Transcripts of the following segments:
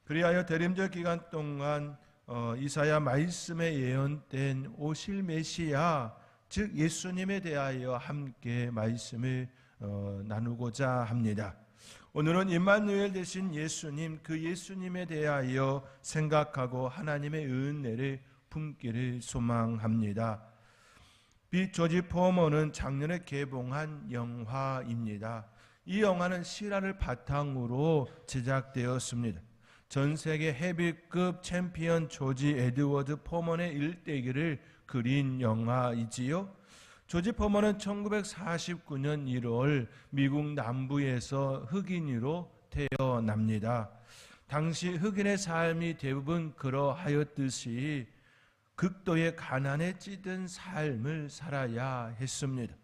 그리하여 대림절 기간 동안 이사야 말씀에 예언된 오실 메시아, 즉 예수님에 대하여 함께 말씀을 나누고자 합니다. 오늘은 임마누엘 되신 예수님, 그 예수님에 대하여 생각하고 하나님의 은혜를 품기를 소망합니다. 빛 조지 포머는 작년에 개봉한 영화입니다. 이 영화는 실화를 바탕으로 제작되었습니다. 전 세계 헤비급 챔피언 조지 에드워드 포먼의 일대기를 그린 영화이지요. 조지 포먼은 1949년 1월 미국 남부에서 흑인으로 태어납니다. 당시 흑인의 삶이 대부분 그러하였듯이 극도의 가난에 찌든 삶을 살아야 했습니다.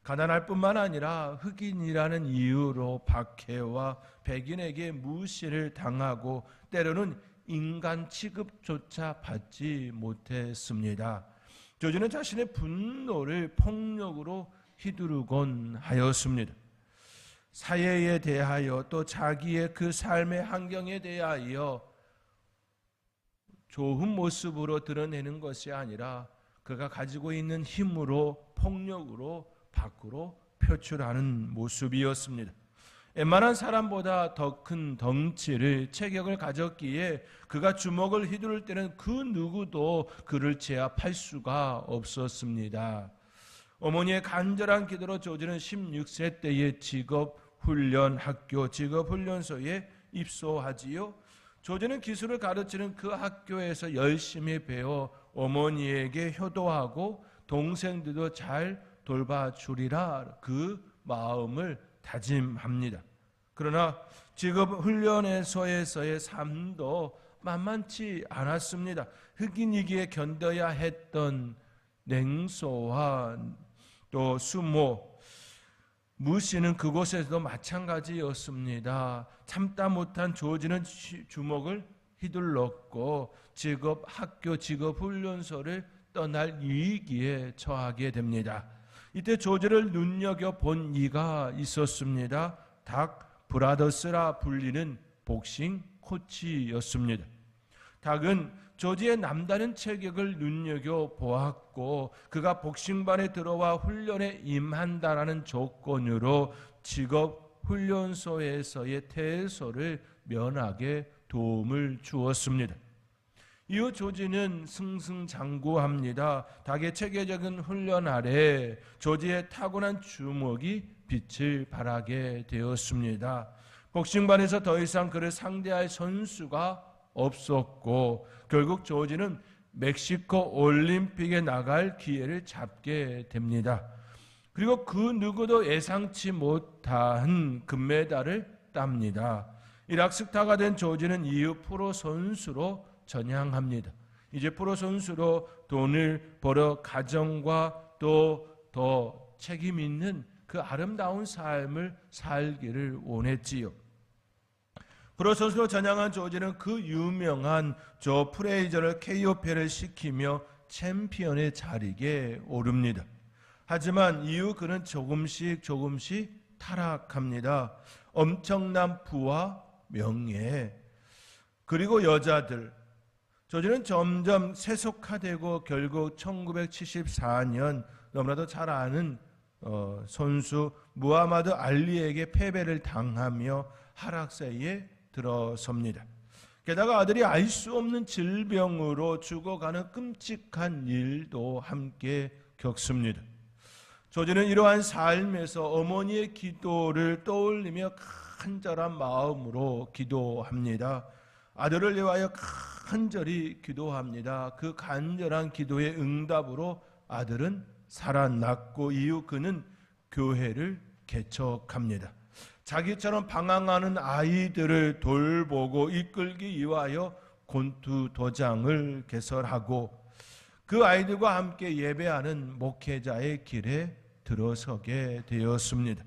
가난할 뿐만 아니라 흑인이라는 이유로 박해와 백인에게 무시를 당하고 때로는 인간 취급조차 받지 못했습니다. 조지는 자신의 분노를 폭력으로 휘두르곤 하였습니다. 사회에 대하여 또 자기의 그 삶의 환경에 대하여 좋은 모습으로 드러내는 것이 아니라 그가 가지고 있는 힘으로 폭력으로 밖으로 표출하는 모습이었습니다. 웬만한 사람보다 더 큰 덩치를 체격을 가졌기에 그가 주먹을 휘두를 때는 그 누구도 그를 제압할 수가 없었습니다. 어머니의 간절한 기도로 조지는 16세 때에 직업훈련학교 직업훈련소에 입소하지요. 조지는 기술을 가르치는 그 학교에서 열심히 배워 어머니에게 효도하고 동생들도 잘 돌봐주리라 그 마음을 다짐합니다. 그러나 직업훈련소에서의 삶도 만만치 않았습니다. 흑인이기에 견뎌야 했던 냉소와 또 수모, 무시는 그곳에서도 마찬가지였습니다. 참다 못한 조지는 주먹을 휘둘렀고 학교 직업훈련소를 떠날 위기에 처하게 됩니다. 이때 조지를 눈여겨본 이가 있었습니다. 닥 브라더스라 불리는 복싱 코치였습니다. 닥은 조지의 남다른 체격을 눈여겨보았고 그가 복싱반에 들어와 훈련에 임한다라는 조건으로 직업훈련소에서의 퇴소를 면하게 도움을 주었습니다. 이후 조지는 승승장구합니다. 닭의 체계적인 훈련 아래 조지의 타고난 주먹이 빛을 발하게 되었습니다. 복싱반에서 더 이상 그를 상대할 선수가 없었고 결국 조지는 멕시코 올림픽에 나갈 기회를 잡게 됩니다. 그리고 그 누구도 예상치 못한 금메달을 땁니다. 이락스타가 된 조지는 이후 프로 선수로 전향합니다. 이제 프로 선수로 돈을 벌어 가정과 또 더 책임 있는 그 아름다운 삶을 살기를 원했지요. 프로 선수로 전향한 조지는 그 유명한 조 프레이저를 KO패를 시키며 챔피언의 자리에 오릅니다. 하지만 이후 그는 조금씩 타락합니다. 엄청난 부와 명예 그리고 여자들, 조지는 점점 세속화되고 결국 1974년 너무나도 잘 아는 선수 무하마드 알리에게 패배를 당하며 하락세에 들어섭니다. 게다가 아들이 알 수 없는 질병으로 죽어가는 끔찍한 일도 함께 겪습니다. 조지는 이러한 삶에서 어머니의 기도를 떠올리며 간절한 마음으로 기도합니다. 아들을 위하여 간절히 기도합니다. 그 간절한 기도의 응답으로 아들은 살아났고 이후 그는 교회를 개척합니다. 자기처럼 방황하는 아이들을 돌보고 이끌기 위하여 곤투도장을 개설하고 그 아이들과 함께 예배하는 목회자의 길에 들어서게 되었습니다.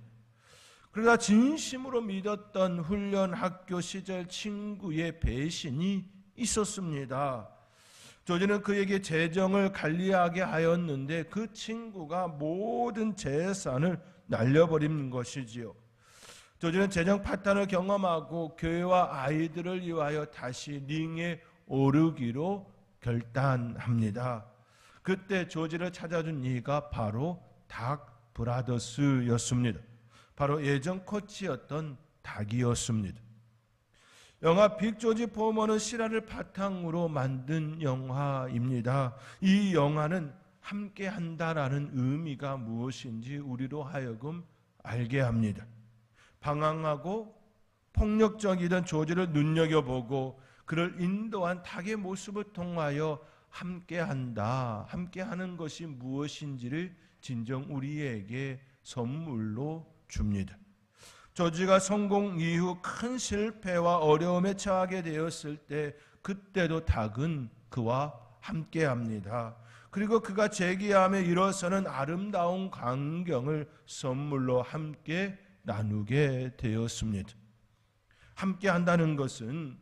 그러다 진심으로 믿었던 훈련학교 시절 친구의 배신이 있었습니다. 조지는 그에게 재정을 관리하게 하였는데 그 친구가 모든 재산을 날려버린 것이지요. 조지는 재정 파탄을 경험하고 교회와 아이들을 위하여 다시 링에 오르기로 결단합니다. 그때 조지를 찾아준 이가 바로 닥 브라더스였습니다. 바로 예전 코치였던 닥이었습니다. 영화 빅 조지 포머는 실화를 바탕으로 만든 영화입니다. 이 영화는 함께한다라는 의미가 무엇인지 우리로 하여금 알게 합니다. 방황하고 폭력적이던 조지를 눈여겨보고 그를 인도한 닭의 모습을 통하여 함께한다, 함께하는 것이 무엇인지를 진정 우리에게 선물로 줍니다. 조지가 성공 이후 큰 실패와 어려움에 처하게 되었을 때 그때도 닭은 그와 함께합니다. 그리고 그가 재기하며 일어서는 아름다운 광경을 선물로 함께 나누게 되었습니다. 함께 한다는 것은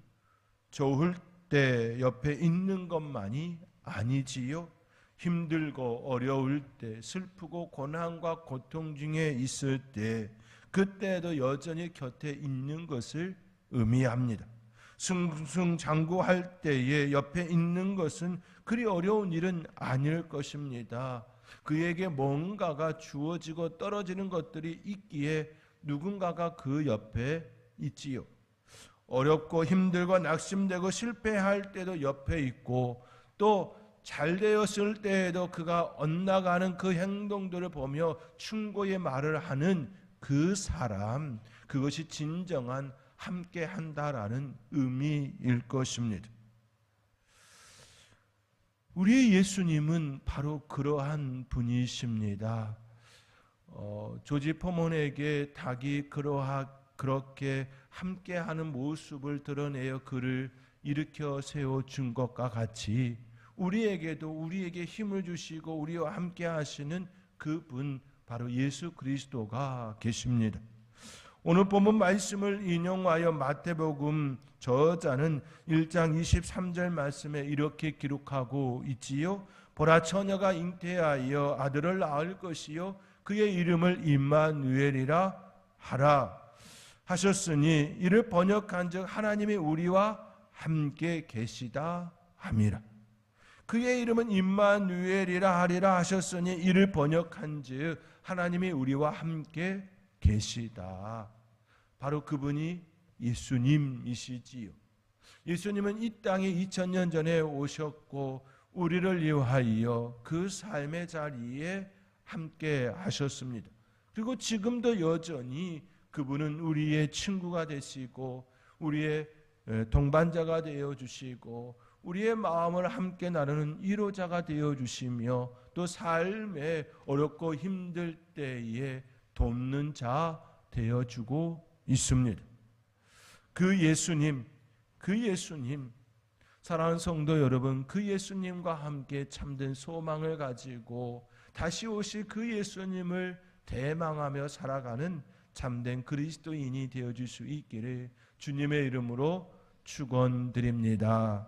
좋을 때 옆에 있는 것만이 아니지요. 힘들고 어려울 때, 슬프고 고난과 고통 중에 있을 때, 그때도 여전히 곁에 있는 것을 의미합니다. 승승장구할 때에 옆에 있는 것은 그리 어려운 일은 아닐 것입니다. 그에게 뭔가가 주어지고 떨어지는 것들이 있기에 누군가가 그 옆에 있지요. 어렵고 힘들고 낙심되고 실패할 때도 옆에 있고 또 잘 되었을 때에도 그가 엇나가는 그 행동들을 보며 충고의 말을 하는 그 사람, 그것이 진정한 함께 한다라는 의미일 것입니다. 우리 예수님은 바로 그러한 분이십니다. 조지 포먼에게 닭이 그렇게 함께하는 모습을 드러내어 그를 일으켜 세워준 것과 같이 우리에게도 우리에게 힘을 주시고 우리와 함께 하시는 그분 바로 예수 그리스도가 계십니다. 오늘 본문 말씀을 인용하여 마태복음 저자는 1장 23절 말씀에 이렇게 기록하고 있지요. 보라 처녀가 잉태하여 아들을 낳을 것이요 그의 이름을 임마누엘이라 하라 하셨으니 이를 번역한즉 하나님이 우리와 함께 계시다 함이라. 그의 이름은 임마누엘이라 하리라 하셨으니 이를 번역한즉 하나님이 우리와 함께 계시다. 바로 그분이 예수님이시지요. 예수님은 이 땅에 2000년 전에 오셨고 우리를 위하여 그 삶의 자리에 함께 하셨습니다. 그리고 지금도 여전히 그분은 우리의 친구가 되시고 우리의 동반자가 되어주시고 우리의 마음을 함께 나누는 위로자가 되어주시며 또 삶에 어렵고 힘들 때에 돕는 자 되어주고 있습니다. 그 예수님, 사랑하는 성도 여러분, 그 예수님과 함께 참된 소망을 가지고 다시 오실 그 예수님을 대망하며 살아가는 참된 그리스도인이 되어줄 수 있기를 주님의 이름으로 축원드립니다.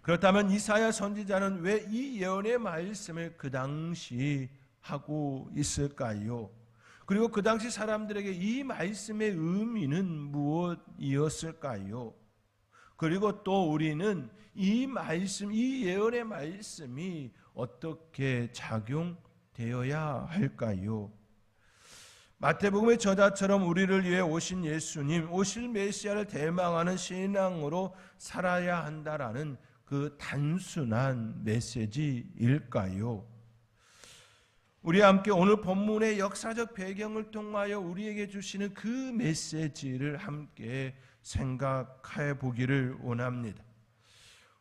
그렇다면 이사야 선지자는 왜 이 예언의 말씀을 그 당시 하고 있을까요? 그리고 그 당시 사람들에게 이 말씀의 의미는 무엇이었을까요? 그리고 또 우리는 이 말씀, 이 예언의 말씀이 어떻게 작용되어야 할까요? 마태복음의 저자처럼 우리를 위해 오신 예수님, 오실 메시아를 대망하는 신앙으로 살아야 한다라는 그 단순한 메시지일까요? 우리 함께 오늘 본문의 역사적 배경을 통하여 우리에게 주시는 그 메시지를 함께 생각해 보기를 원합니다.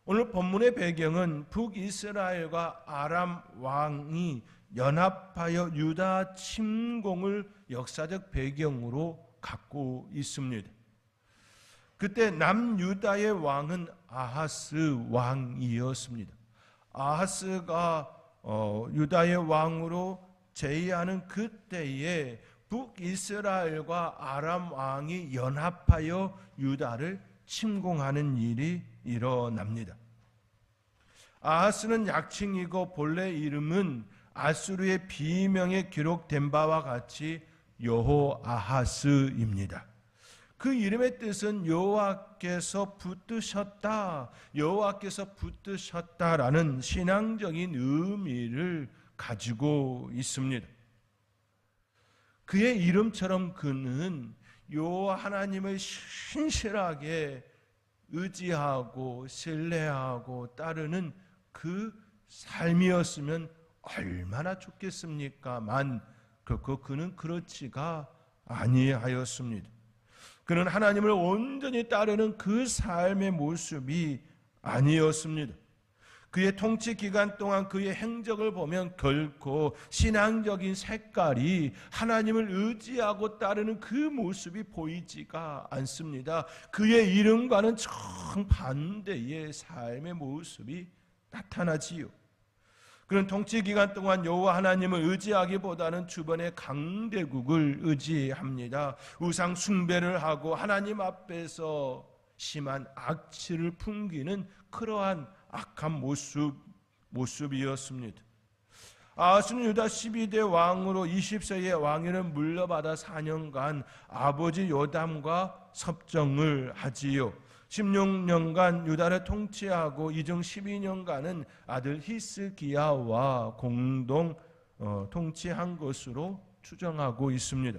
오늘 본문의 배경은 북이스라엘과 아람 왕이 연합하여 유다 침공을 역사적 배경으로 갖고 있습니다. 그때 남유다의 왕은 아하스 왕이었습니다. 아하스가 유다의 왕으로 제위하는 그때에 북이스라엘과 아람 왕이 연합하여 유다를 침공하는 일이 일어납니다. 아하스는 약칭이고 본래 이름은 아수르의 비명에 기록된 바와 같이 여호아하스입니다. 그 이름의 뜻은 여호와께서 붙드셨다, 여호와께서 붙드셨다라는 신앙적인 의미를 가지고 있습니다. 그의 이름처럼 그는 여호와 하나님을 신실하게 의지하고 신뢰하고 따르는 그 삶이었으면 얼마나 좋겠습니까만 결코 그는 그렇지가 아니하였습니다. 그는 하나님을 온전히 따르는 그 삶의 모습이 아니었습니다. 그의 통치 기간 동안 그의 행적을 보면 결코 신앙적인 색깔이 하나님을 의지하고 따르는 그 모습이 보이지가 않습니다. 그의 이름과는 정반대의 삶의 모습이 나타나지요. 그는 통치 기간 동안 여호와 하나님을 의지하기보다는 주변의 강대국을 의지합니다. 우상 숭배를 하고 하나님 앞에서 심한 악취를 풍기는 그러한 악한 모습이었습니다. 아하스는 유다 12대 왕으로 20세의 왕위를 물려받아 4년간 아버지 요담과 섭정을 하지요. 16년간 유다를 통치하고 이중 12년간은 아들 히스기야와 공동 통치한 것으로 추정하고 있습니다.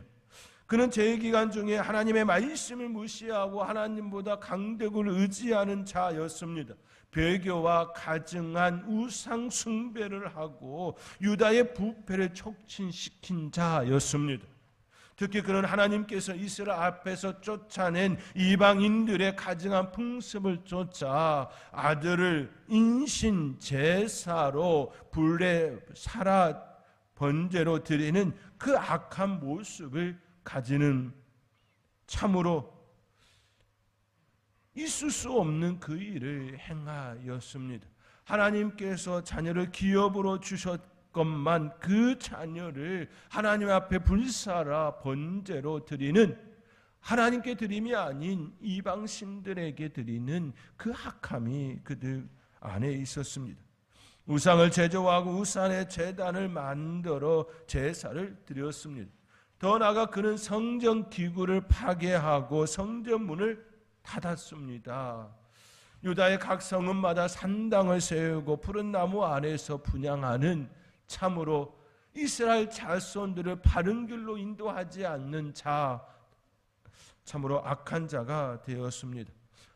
그는 재기간 중에 하나님의 말씀을 무시하고 하나님보다 강대국을 의지하는 자였습니다. 배교와 가증한 우상 숭배를 하고 유다의 부패를 촉진시킨 자였습니다. 특히 그는 하나님께서 이스라엘 앞에서 쫓아낸 이방인들의 가증한 풍습을 쫓아 아들을 인신 제사로 불에 살아 번제로 드리는 그 악한 모습을 가지는 참으로 있을 수 없는 그 일을 행하였습니다. 하나님께서 자녀를 기업으로 주셨건만 그 자녀를 하나님 앞에 불사라 번제로 드리는, 하나님께 드림이 아닌 이방신들에게 드리는 그 악함이 그들 안에 있었습니다. 우상을 제조하고 우상의 제단을 만들어 제사를 드렸습니다. 더 나아가 그는 성전 기구를 파괴하고 성전문을 닫았습니다. 유다의 각 성읍마다 산당을 세우고 푸른 나무 아래서 분향하는, 참으로 이스라엘 자손들을 바른 길로 인도하지 않는 자, 참으로 악한 자가 되었습니다.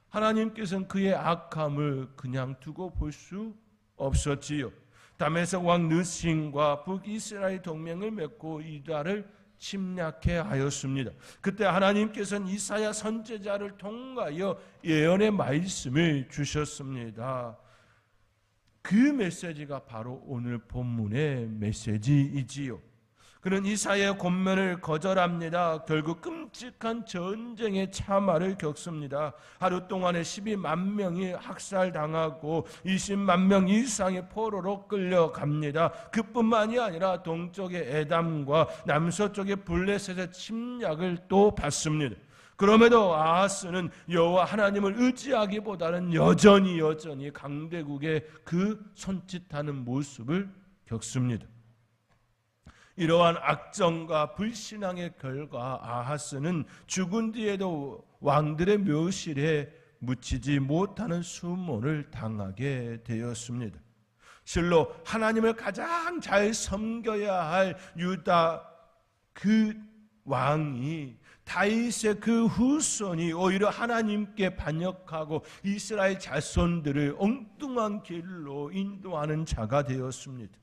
하나님께서는 그의 악함을 그냥 두고 볼 수 없었지요. 다메섹 왕 느신과 북이스라엘 동맹을 맺고 유다를 침략해 하였습니다. 그때 하나님께서는 이사야 선지자를 통하여 예언의 말씀을 주셨습니다. 그 메시지가 바로 오늘 본문의 메시지이지요. 그는 이사야의 권면을 거절합니다. 결국 끔찍한 전쟁의 참화를 겪습니다. 하루 동안에 12만 명이 학살당하고 20만 명 이상의 포로로 끌려갑니다. 그뿐만이 아니라 동쪽의 에담과 남서쪽의 블레셋의 침략을 또 받습니다. 그럼에도 아하스는 여호와 하나님을 의지하기보다는 여전히 강대국의 그 손짓하는 모습을 겪습니다. 이러한 악정과 불신앙의 결과 아하스는 죽은 뒤에도 왕들의 묘실에 묻히지 못하는 수모를 당하게 되었습니다. 실로 하나님을 가장 잘 섬겨야 할 유다 그 왕이, 다윗의 그 후손이 오히려 하나님께 반역하고 이스라엘 자손들을 엉뚱한 길로 인도하는 자가 되었습니다.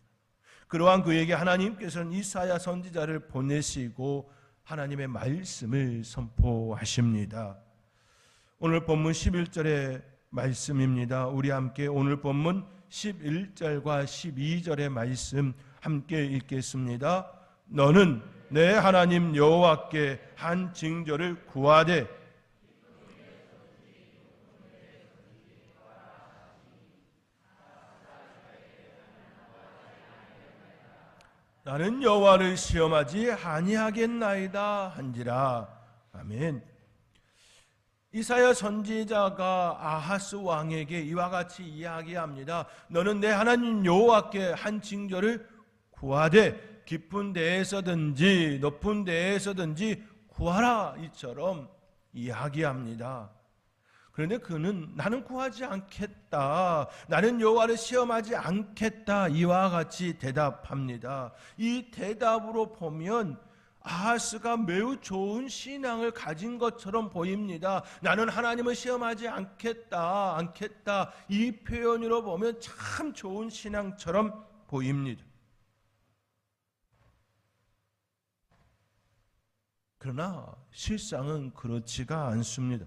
그러한 그에게 하나님께서는 이사야 선지자를 보내시고 하나님의 말씀을 선포하십니다. 오늘 본문 11절의 말씀입니다. 우리 함께 오늘 본문 11절과 12절의 말씀 함께 읽겠습니다. 너는 내 하나님 여호와께 한 징조를 구하되 나는 여호와를 시험하지 아니하겠나이다 한지라. 아멘. 이사야 선지자가 아하스 왕에게 이와 같이 이야기합니다. 너는 내 하나님 여호와께 한 징조를 구하되 깊은 데에서든지 높은 데에서든지 구하라 이처럼 이야기합니다. 그런데 그는 나는 구하지 않겠다, 나는 여호와를 시험하지 않겠다 이와 같이 대답합니다. 이 대답으로 보면 아하스가 매우 좋은 신앙을 가진 것처럼 보입니다. 나는 하나님을 시험하지 않겠다 이 표현으로 보면 참 좋은 신앙처럼 보입니다. 그러나 실상은 그렇지가 않습니다.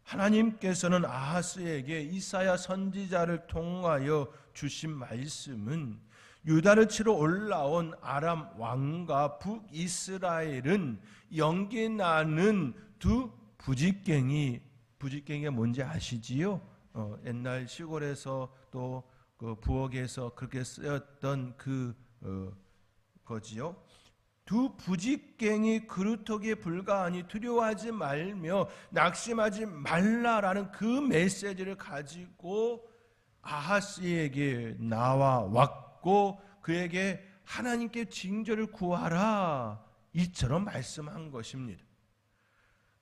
하나님께서는 아하스에게 이사야 선지자를 통하여 주신 말씀은 유다를 치러 올라온 아람 왕과 북이스라엘은 연기나는 두 부직갱이가 뭔지 아시지요? 옛날 시골에서 또 그 부엌에서 그렇게 쓰였던 거지요. 두 부직갱이 그루터기에 불과하니 두려워하지 말며 낙심하지 말라라는 그 메시지를 가지고 아하스에게 나왔고 그에게 하나님께 징조를 구하라 이처럼 말씀한 것입니다.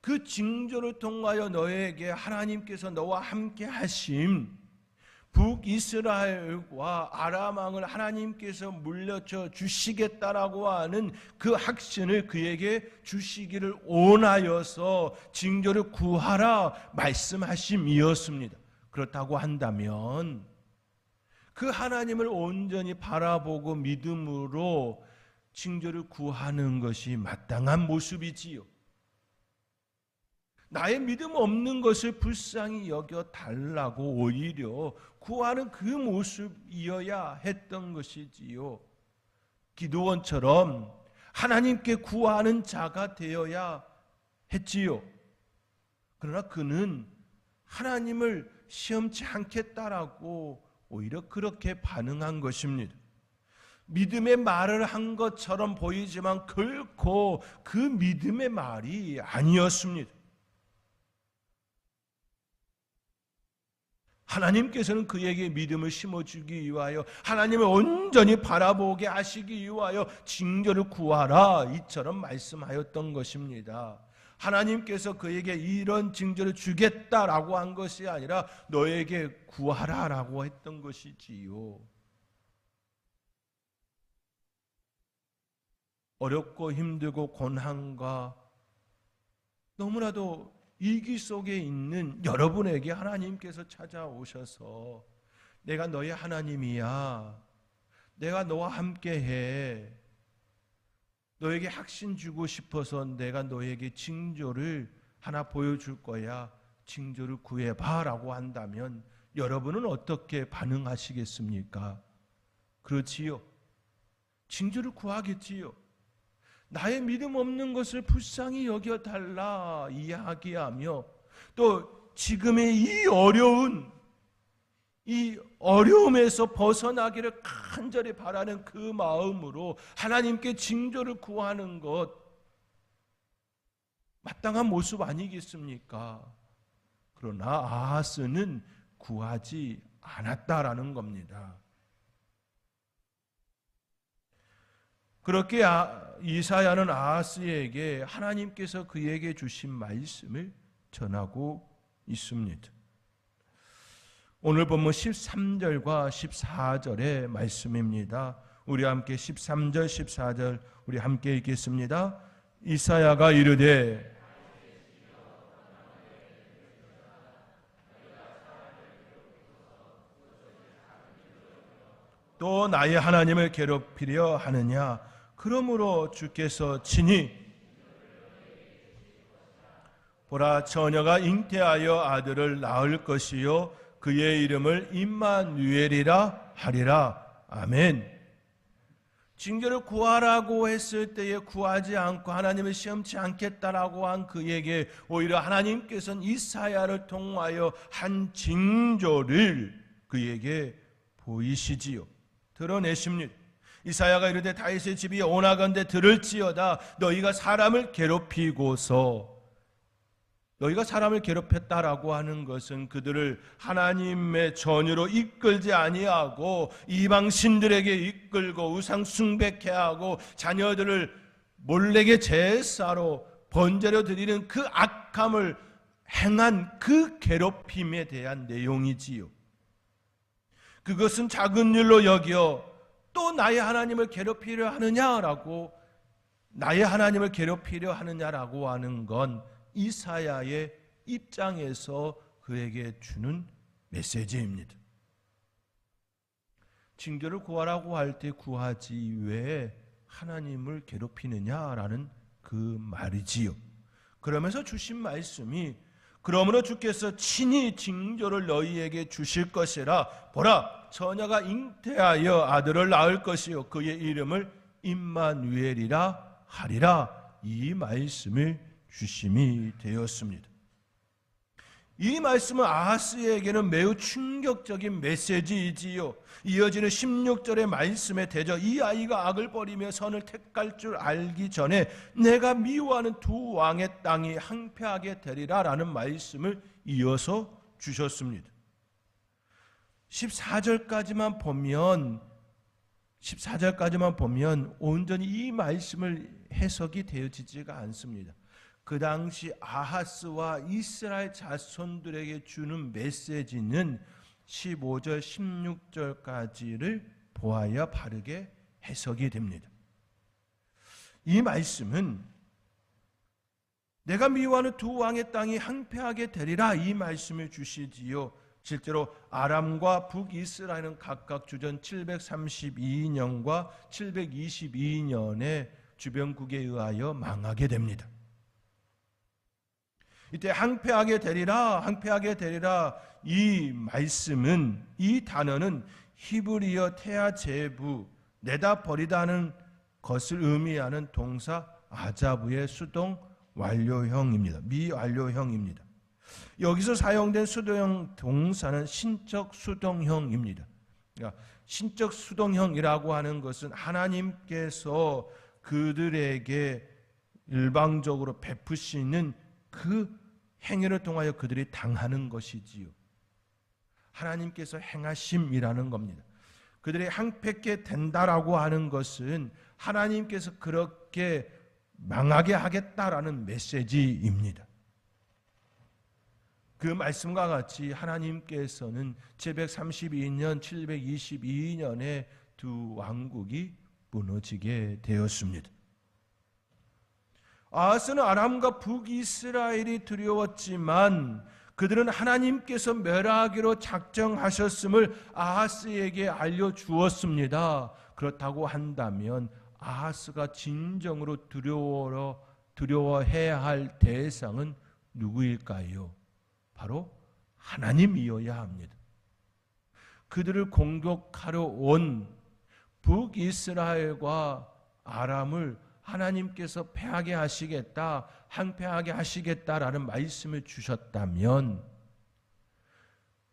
그 징조를 통하여 너에게 하나님께서 너와 함께 하심, 북이스라엘과 아람 왕을 하나님께서 물려쳐 주시겠다라고 하는 그 확신을 그에게 주시기를 원하여서 징조를 구하라 말씀하심이었습니다. 그렇다고 한다면 그 하나님을 온전히 바라보고 믿음으로 징조를 구하는 것이 마땅한 모습이지요. 나의 믿음 없는 것을 불쌍히 여겨 달라고 오히려 구하는 그 모습이어야 했던 것이지요. 기드온처럼 하나님께 구하는 자가 되어야 했지요. 그러나 그는 하나님을 시험치 않겠다라고 오히려 그렇게 반응한 것입니다. 믿음의 말을 한 것처럼 보이지만 결코 그 믿음의 말이 아니었습니다. 하나님께서는 그에게 믿음을 심어주기 위하여 하나님을 온전히 바라보게 하시기 위하여 징조를 구하라 이처럼 말씀하였던 것입니다. 하나님께서 그에게 이런 징조를 주겠다라고 한 것이 아니라 너에게 구하라라고 했던 것이지요. 어렵고 힘들고 고난과 너무나도 위기 속에 있는 여러분에게 하나님께서 찾아오셔서 내가 너의 하나님이야, 내가 너와 함께해, 너에게 확신 주고 싶어서 내가 너에게 징조를 하나 보여줄 거야, 징조를 구해봐 라고 한다면 여러분은 어떻게 반응하시겠습니까? 그렇지요. 징조를 구하겠지요. 나의 믿음 없는 것을 불쌍히 여겨달라 이야기하며 또 지금의 이 어려움에서 벗어나기를 간절히 바라는 그 마음으로 하나님께 징조를 구하는 것 마땅한 모습 아니겠습니까? 그러나 아하스는 구하지 않았다라는 겁니다. 그렇게 이사야는 아하스에게 하나님께서 그에게 주신 말씀을 전하고 있습니다. 오늘 본문 13절과 14절의 말씀입니다. 우리 함께 13절, 14절 우리 함께 읽겠습니다. 이사야가 이르되 또 나의 하나님을 괴롭히려 하느냐? 그러므로 주께서 친히 보라, 처녀가 잉태하여 아들을 낳을 것이요 그의 이름을 임마누엘이라 하리라. 아멘. 징조를 구하라고 했을 때에 구하지 않고 하나님을 시험치 않겠다라고 한 그에게 오히려 하나님께서는 이사야를 통하여 한 징조를 그에게 보이시지요, 드러내십니다. 이사야가 이르되 다윗의 집이 오나건대 들을지어다. 너희가 사람을 괴롭히고서 너희가 사람을 괴롭혔다라고 하는 것은 그들을 하나님의 전유로 이끌지 아니하고 이방 신들에게 이끌고 우상 숭배케 하고 자녀들을 몰래게 제사로 번제로 드리는 그 악함을 행한 그 괴롭힘에 대한 내용이지요. 그것은 작은 일로 여겨 또 나의 하나님을 괴롭히려 하느냐라고, 나의 하나님을 괴롭히려 하느냐라고 하는 건 이사야의 입장에서 그에게 주는 메시지입니다. 징조를 구하라고 할 때 구하지 왜 하나님을 괴롭히느냐라는 그 말이지요. 그러면서 주신 말씀이 그러므로 주께서 친히 징조를 너희에게 주실 것이라. 보라, 처녀가 잉태하여 아들을 낳을 것이요 그의 이름을 임마누엘이라 하리라. 이 말씀을 주심이 되었습니다. 이 말씀은 아하스에게는 매우 충격적인 메시지이지요. 이어지는 16절의 말씀에 대저 이 아이가 악을 버리며 선을 택할 줄 알기 전에 내가 미워하는 두 왕의 땅이 항폐하게 되리라 라는 말씀을 이어서 주셨습니다. 14절까지만 보면 온전히 이 말씀을 해석이 되어지지가 않습니다. 그 당시 아하스와 이스라엘 자손들에게 주는 메시지는 15절, 16절까지를 보아야 바르게 해석이 됩니다. 이 말씀은 내가 미워하는 두 왕의 땅이 항폐하게 되리라 이 말씀을 주시지요. 실제로 아람과 북이스라엘은 각각 주전 732년과 722년에 주변국에 의하여 망하게 됩니다. 이때 항폐하게 되리라 이 말씀은, 이 단어는 히브리어 테아제부, 내다 버리다는 것을 의미하는 동사 아자부의 수동 완료형입니다. 미완료형입니다. 여기서 사용된 수동형 동사는 신적 수동형입니다. 그러니까 신적 수동형이라고 하는 것은 하나님께서 그들에게 일방적으로 베푸시는 그 행위를 통하여 그들이 당하는 것이지요. 하나님께서 행하심이라는 겁니다. 그들이 항폐케 된다라고 하는 것은 하나님께서 그렇게 망하게 하겠다라는 메시지입니다. 그 말씀과 같이 하나님께서는 732년, 722년에 두 왕국이 무너지게 되었습니다. 아하스는 아람과 북이스라엘이 두려웠지만 그들은 하나님께서 멸하기로 작정하셨음을 아하스에게 알려주었습니다. 그렇다고 한다면 아하스가 진정으로 두려워해야 할 대상은 누구일까요? 바로 하나님이어야 합니다. 그들을 공격하러 온 북이스라엘과 아람을 하나님께서 패하게 하시겠다, 항패하게 하시겠다라는 말씀을 주셨다면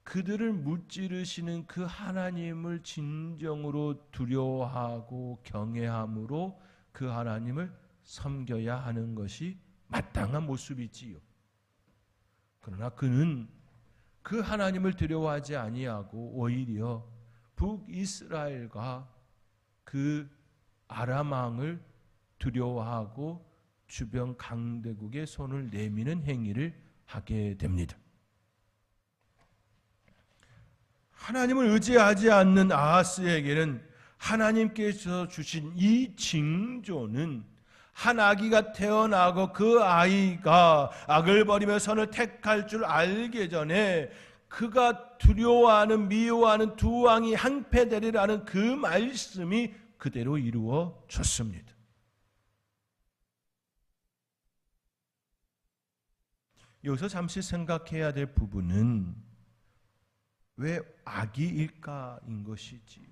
그들을 무찌르시는 그 하나님을 진정으로 두려워하고 경외함으로 그 하나님을 섬겨야 하는 것이 마땅한 모습이지요. 그러나 그는 그 하나님을 두려워하지 아니하고 오히려 북이스라엘과 그 아람 왕을 두려워하고 주변 강대국의 손을 내미는 행위를 하게 됩니다. 하나님을 의지하지 않는 아하스에게는 하나님께서 주신 이 징조는 한 아기가 태어나고 그 아이가 악을 버리며 선을 택할 줄 알기 전에 그가 두려워하는 미워하는 두 왕이 항폐되리라는 그 말씀이 그대로 이루어졌습니다. 여기서 잠시 생각해야 될 부분은 왜 아기일까인 것이지요.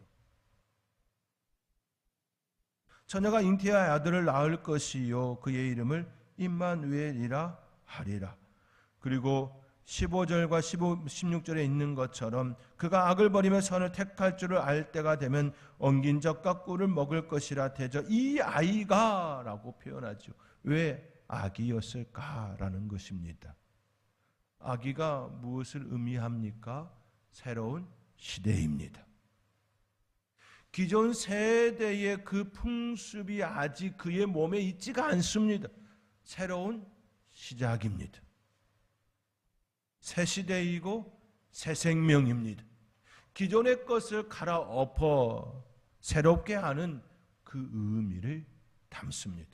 처녀가 잉태하여 아들을 낳을 것이요 그의 이름을 임마누엘이라 하리라. 그리고 15절과 16절에 있는 것처럼 그가 악을 버리며 선을 택할 줄을 알 때가 되면 엉긴 젖과 꿀을 먹을 것이라 되죠. 이 아이가 라고 표현하죠. 왜 아기였을까라는 것입니다. 아기가 무엇을 의미합니까? 새로운 시대입니다. 기존 세대의 그 풍습이 아직 그의 몸에 있지가 않습니다. 새로운 시작입니다. 새 시대이고 새 생명입니다. 기존의 것을 갈아엎어 새롭게 하는 그 의미를 담습니다.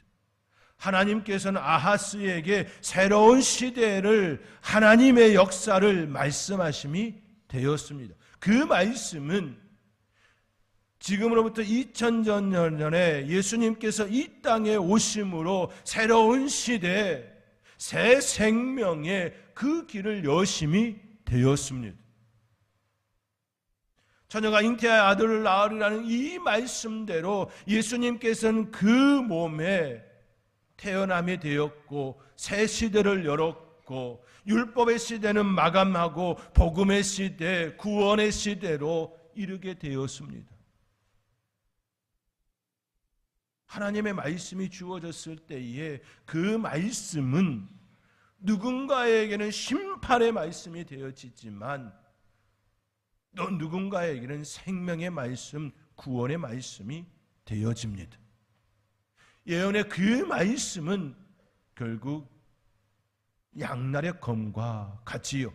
하나님께서는 아하스에게 새로운 시대를, 하나님의 역사를 말씀하심이 되었습니다. 그 말씀은 지금으로부터 2000년 전에 예수님께서 이 땅에 오심으로 새로운 시대, 새 생명의 그 길을 여심이 되었습니다. 처녀가 잉태하여 아들을 낳으리라는 이 말씀대로 예수님께서는 그 몸에 태어남이 되었고 새 시대를 열었고, 율법의 시대는 마감하고 복음의 시대, 구원의 시대로 이르게 되었습니다. 하나님의 말씀이 주어졌을 때에 그 말씀은 누군가에게는 심판의 말씀이 되어지지만 또 누군가에게는 생명의 말씀, 구원의 말씀이 되어집니다. 예언의 그 말씀은 결국 양날의 검과 같이요,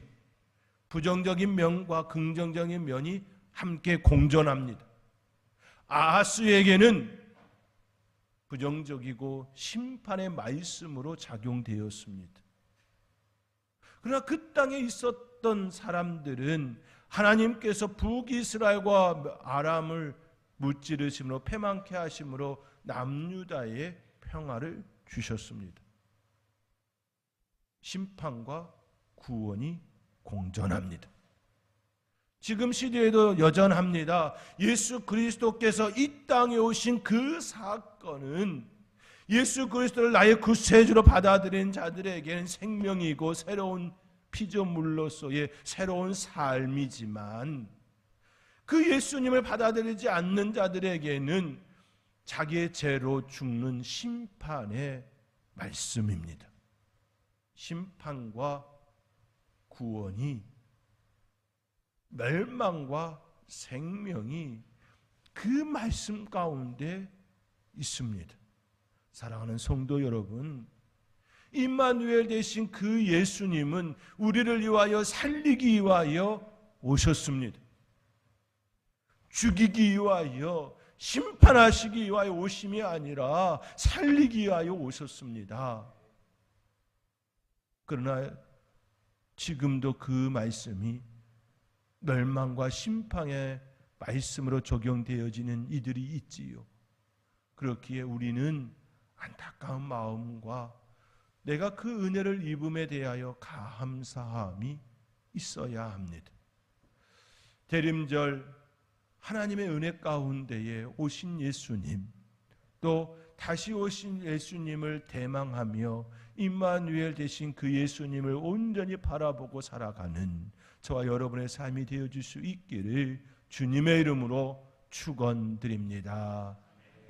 부정적인 면과 긍정적인 면이 함께 공존합니다. 아하스에게는 부정적이고 심판의 말씀으로 작용되었습니다. 그러나 그 땅에 있었던 사람들은 하나님께서 북이스라엘과 아람을 무찌르심으로, 패망케 하심으로 남유다에 평화를 주셨습니다. 심판과 구원이 공존합니다. 지금 시대에도 여전합니다. 예수 그리스도께서 이 땅에 오신 그 사건은 예수 그리스도를 나의 구세주로 받아들인 자들에게는 생명이고 새로운 피조물로서의 새로운 삶이지만, 그 예수님을 받아들이지 않는 자들에게는 자기의 죄로 죽는 심판의 말씀입니다. 심판과 구원이, 멸망과 생명이 그 말씀 가운데 있습니다. 사랑하는 성도 여러분, 임마누엘 되신 그 예수님은 우리를 위하여 살리기 위하여 오셨습니다. 죽이기 위하여, 심판하시기 위하여 오심이 아니라 살리기 위하여 오셨습니다. 그러나 지금도 그 말씀이 멸망과 심판의 말씀으로 적용되어지는 이들이 있지요. 그렇기에 우리는 안타까운 마음과 내가 그 은혜를 입음에 대하여 감사함이 있어야 합니다. 대림절 하나님의 은혜 가운데에 오신 예수님, 또 다시 오신 예수님을 대망하며 임마누엘 되신 그 예수님을 온전히 바라보고 살아가는 저와 여러분의 삶이 되어줄 수 있기를 주님의 이름으로 축원드립니다.